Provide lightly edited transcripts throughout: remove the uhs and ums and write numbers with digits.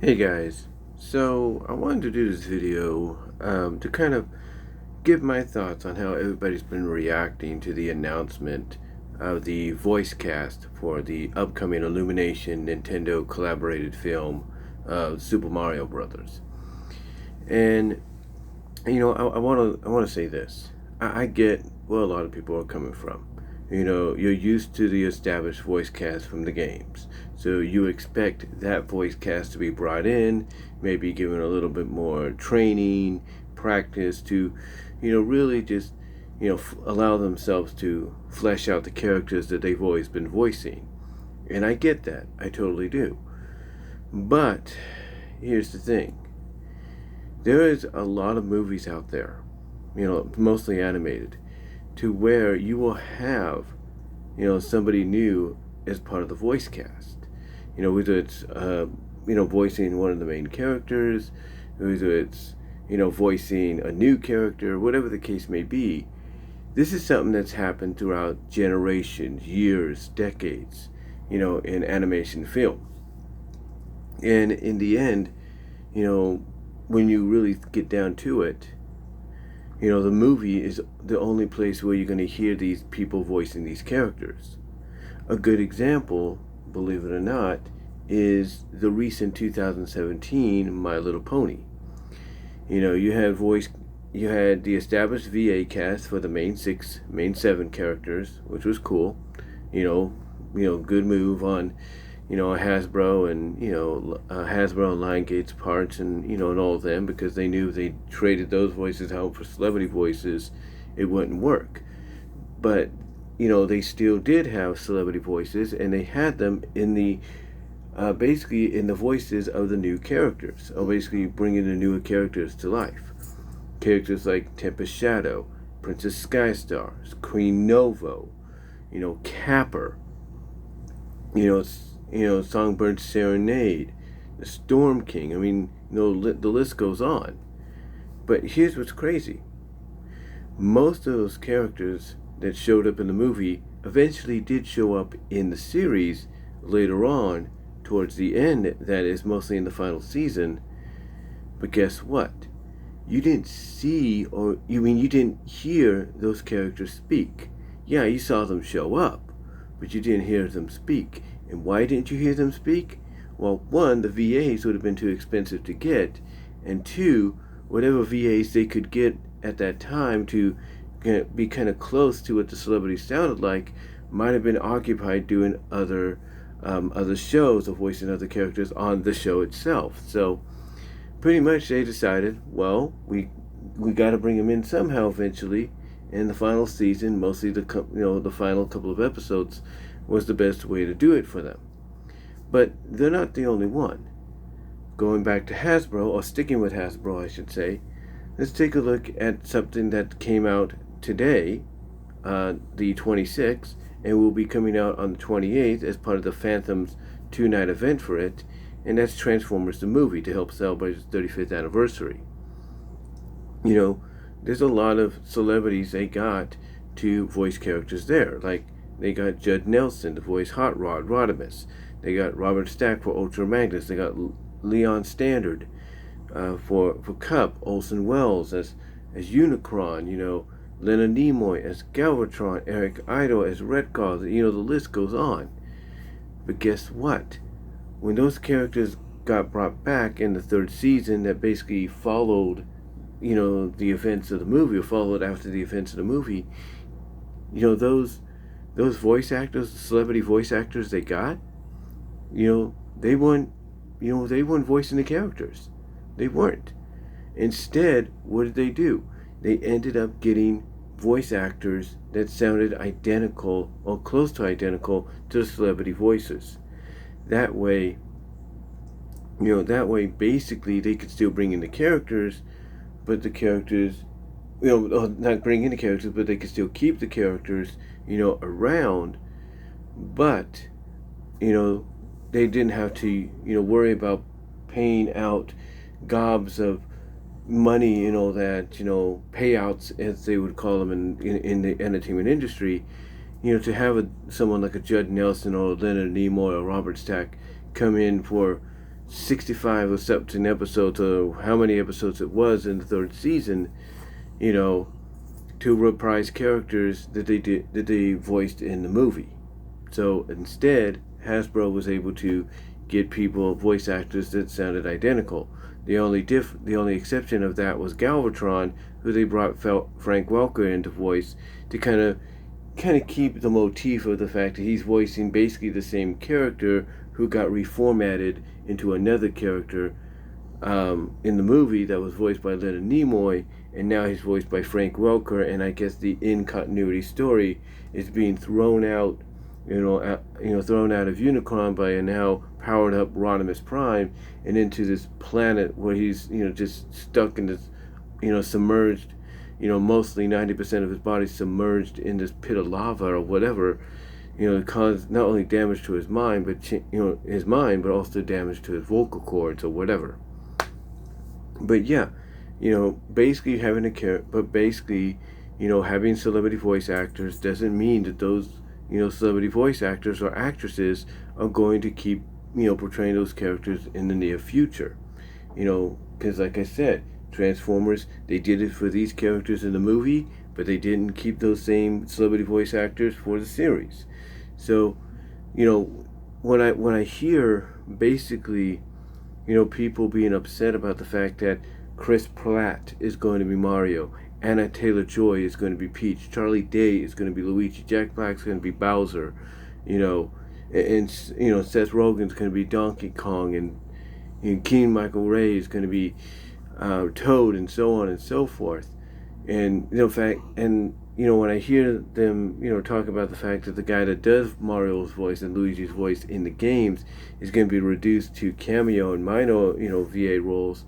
Hey guys, so I wanted to do this video to kind of give my thoughts on how everybody's been reacting to the announcement of the voice cast for the upcoming Illumination Nintendo collaborated film Super Mario Brothers. And I want to say this. I get where a lot of people are coming from. You're used to the established voice cast from the games. So you expect that voice cast to be brought in, maybe given a little bit more training, practice to, really just, allow themselves to flesh out the characters that they've always been voicing. And I get that. I totally do. But here's the thing. There is a lot of movies out there, mostly animated, to where you will have, somebody new as part of the voice cast. Whether it's, voicing one of the main characters, whether it's, voicing a new character, whatever the case may be. This is something that's happened throughout generations, years, decades, in animation film. And in the end, when you really get down to it, the movie is the only place where you're going to hear these people voicing these characters. A good example, believe it or not, is the recent 2017 My Little Pony. You had the established VA cast for the main seven characters, which was cool. Good move on, Hasbro and Hasbro and Lionsgate's parts, and and all of them, because they knew if they traded those voices out for celebrity voices, it wouldn't work. But they still did have celebrity voices, and they had them in the basically in the voices of the new characters, or basically bringing the newer characters to life. Characters like Tempest Shadow, Princess Skystar, Queen Novo, Capper, Songbird Serenade, the Storm King. I mean, the list goes on. But here's what's crazy. Most of those characters that showed up in the movie eventually did show up in the series later on, towards the end, that is, mostly in the final season. But guess what? You didn't see, or you didn't hear those characters speak. Yeah, you saw them show up, but you didn't hear them speak. And why didn't you hear them speak? Well, one, the VAs would have been too expensive to get, and two, whatever VAs they could get at that time to be kind of close to what the celebrity sounded like might have been occupied doing other shows or voicing other characters on the show itself. So pretty much they decided, well, we got to bring them in somehow eventually. And the final season, mostly the final couple of episodes, was the best way to do it for them. But they're not the only one. Going back to Hasbro, or sticking with Hasbro, I should say, let's take a look at something that came out today, the 26th, and will be coming out on the 28th as part of the Phantoms 2-night event for it, and that's Transformers the movie, to help celebrate its 35th anniversary. There's a lot of celebrities they got to voice characters there. Like, they got Judd Nelson to voice Hot Rod, Rodimus. They got Robert Stack for Ultra Magnus. They got Leon Standard for Cup. Olsen Wells as Unicron. Leonard Nimoy as Galvatron. Eric Idle as Redcar. The list goes on. But guess what? When those characters got brought back in the third season, that basically followed the events of the movie, or followed after the events of the movie, those voice actors, the celebrity voice actors they got, they weren't voicing the characters. They weren't. Instead, what did they do? They ended up getting voice actors that sounded identical, or close to identical, to the celebrity voices. That way, basically they could still bring in the characters, but the characters, not bring in the characters, but they could still keep the characters, around, but, they didn't have to, worry about paying out gobs of money, payouts, as they would call them in the entertainment industry, to have someone like a Judd Nelson or Leonard Nimoy or Robert Stack come in for 65 or something episodes, or how many episodes it was in the third season, you know, to reprise characters that they voiced in the movie. So instead, Hasbro was able to get voice actors that sounded identical. The only exception of that was Galvatron, who they brought Frank Welker into voice to kind of keep the motif of the fact that he's voicing basically the same character who got reformatted into another character in the movie that was voiced by Leonard Nimoy, and now he's voiced by Frank Welker. And I guess the in-continuity story is being thrown out, thrown out of Unicron by a now powered up Rodimus Prime, and into this planet where he's just stuck in this, submerged, mostly 90% of his body submerged in this pit of lava or whatever, caused not only damage to his mind, but also damage to his vocal cords or whatever. But yeah, basically having celebrity voice actors doesn't mean that those, celebrity voice actors or actresses are going to keep, portraying those characters in the near future. Because like I said, Transformers, they did it for these characters in the movie, but they didn't keep those same celebrity voice actors for the series. So, when I hear basically, people being upset about the fact that Chris Pratt is going to be Mario, Anna Taylor-Joy is going to be Peach, Charlie Day is going to be Luigi, Jack Black's going to be Bowser, and Seth Rogen's going to be Donkey Kong, and Keegan Michael Ray is going to be Toad, and so on and so forth. And when I hear them, talk about the fact that the guy that does Mario's voice and Luigi's voice in the games is going to be reduced to cameo and minor, VA roles,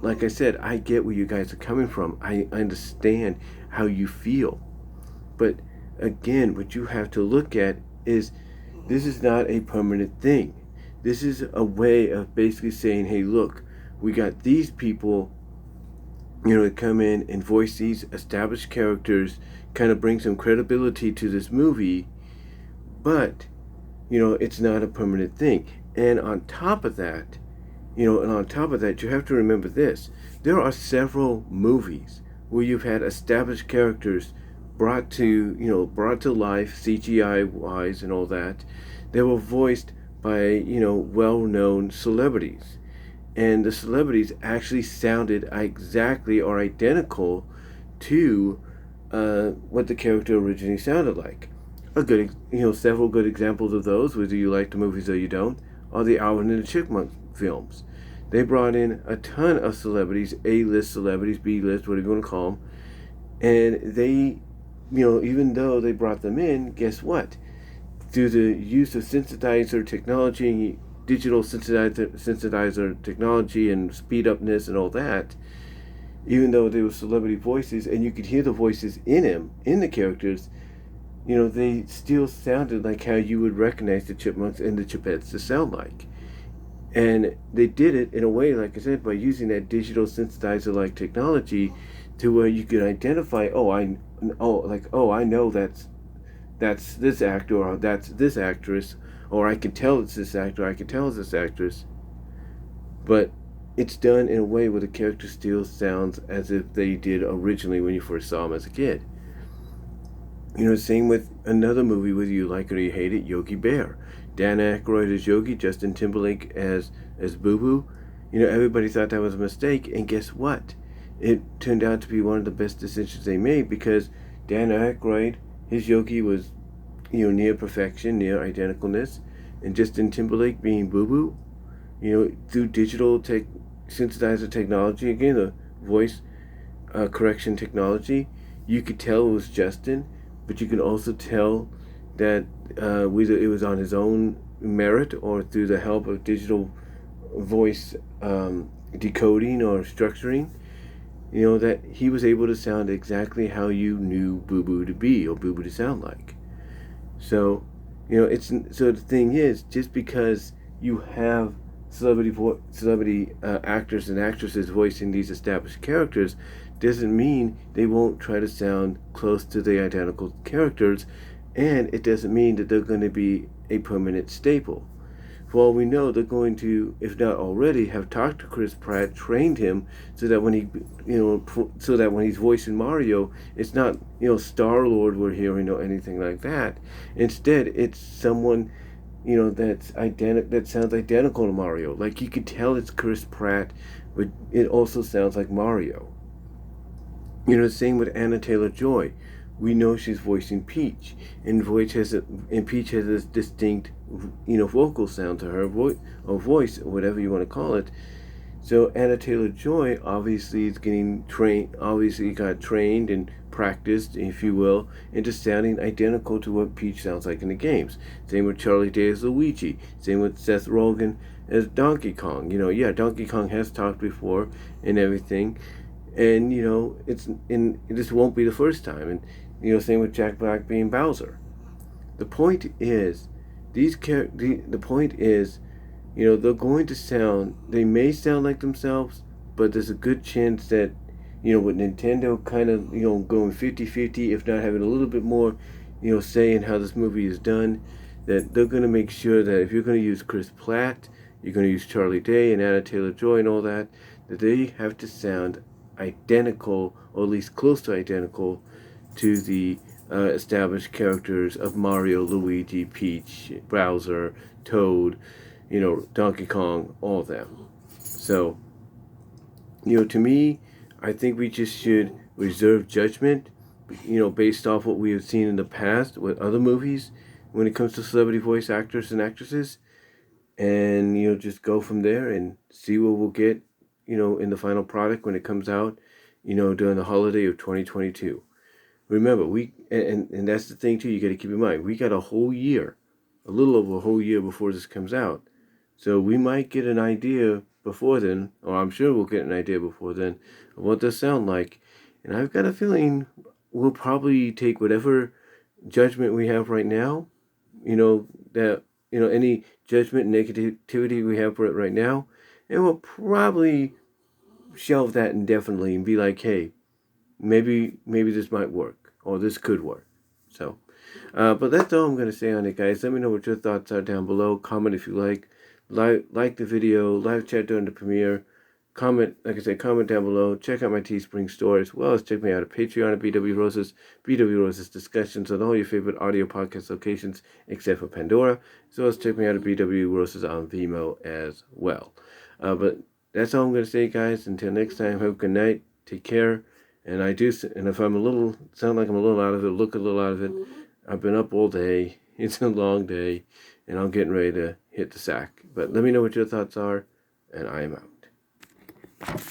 like I said, I get where you guys are coming from. I understand how you feel. But again, what you have to look at is this is not a permanent thing. This is a way of basically saying, hey, look, we got these people, to come in and voice these established characters, kind of bring some credibility to this movie, but, it's not a permanent thing. And on top of that, you have to remember this. There are several movies where you've had established characters brought to life, CGI wise and all that. They were voiced by, well-known celebrities. And the celebrities actually sounded exactly or identical to what the character originally sounded like. Several good examples of those, whether you like the movies or you don't, are the Alvin and the Chipmunks films. They brought in a ton of celebrities, A-list celebrities, B-list, whatever you want to call them, and they, even though they brought them in, guess what? Through the use of sensitizer technology, digital sensitizer technology and speed upness and all that, even though they were celebrity voices and you could hear the voices in the characters, they still sounded like how you would recognize the Chipmunks and the Chipettes to sound like. And they did it in a way, like I said, by using that digital sensitizer-like technology to where you could identify, I know that's this actor, or that's this actress, or I can tell it's this actor, I can tell it's this actress. But it's done in a way where the character still sounds as if they did originally when you first saw them as a kid. Same with another movie, whether you like it or you hate it, Yogi Bear. Dan Aykroyd as Yogi, Justin Timberlake as Boo Boo. Everybody thought that was a mistake, and guess what? It turned out to be one of the best decisions they made, because Dan Aykroyd, his Yogi was, near perfection, near identicalness, and Justin Timberlake being Boo Boo, through digital sensitizer technology, again, the voice correction technology, you could tell it was Justin, but you can also tell that whether it was on his own merit or through the help of digital voice decoding or structuring, that he was able to sound exactly how you knew Boo Boo to be or Boo Boo to sound like. So, so the thing is, just because you have celebrity actors and actresses voicing these established characters doesn't mean they won't try to sound close to the identical characters, and it doesn't mean that they're going to be a permanent staple. For all we know, they're going to, if not already, have talked to Chris Pratt, trained him, so that when so that when he's voicing Mario, it's not Star-Lord we're hearing or anything like that. Instead, it's someone that sounds identical to Mario. Like you could tell it's Chris Pratt, but it also sounds like Mario. Same with Anna Taylor-Joy. We know she's voicing Peach, and Peach has this distinct, vocal sound to her voice, or whatever you want to call it. So Anna Taylor-Joy obviously is getting trained. Obviously, got trained and practiced, if you will, into sounding identical to what Peach sounds like in the games. Same with Charlie Day as Luigi. Same with Seth Rogen as Donkey Kong. Donkey Kong has talked before and everything, and this won't be the first time. And same with Jack Black being Bowser. The point is, the point is, they're going to they may sound like themselves, but there's a good chance that, with Nintendo kind of, going 50-50, if not having a little bit more, say in how this movie is done, that they're going to make sure that if you're going to use Chris Pratt, you're going to use Charlie Day and Anna Taylor-Joy and all that they have to sound identical, or at least close to identical, to the established characters of Mario, Luigi, Peach, Bowser, Toad, Donkey Kong, all of them. So, to me, I think we just should reserve judgment, based off what we have seen in the past with other movies when it comes to celebrity voice actors and actresses, and, just go from there and see what we'll get, in the final product when it comes out, during the holiday of 2022. Remember, and that's the thing too, you got to keep in mind, we got a little over a whole year before this comes out. So we might get an idea before then, or I'm sure we'll get an idea before then, of what they sound like. And I've got a feeling we'll probably take whatever judgment we have right now, any judgment and negativity we have for it right now, and we'll probably shelve that indefinitely and be like, hey, maybe this might work, or this could work. So, but that's all I'm going to say on it, guys. Let me know what your thoughts are down below. Comment if you like. Like the video. Live chat during the premiere. Comment, like I said, comment down below. Check out my Teespring store, as well as check me out at Patreon at BW Roses. BW Roses discussions on all your favorite audio podcast locations, except for Pandora. As well as check me out at BW Roses on Vimeo as well. But that's all I'm going to say, guys. Until next time, have a good night. Take care. And if I'm sound like I'm a little out of it, look a little out of it, I've been up all day. It's a long day, and I'm getting ready to hit the sack. But let me know what your thoughts are, and I am out.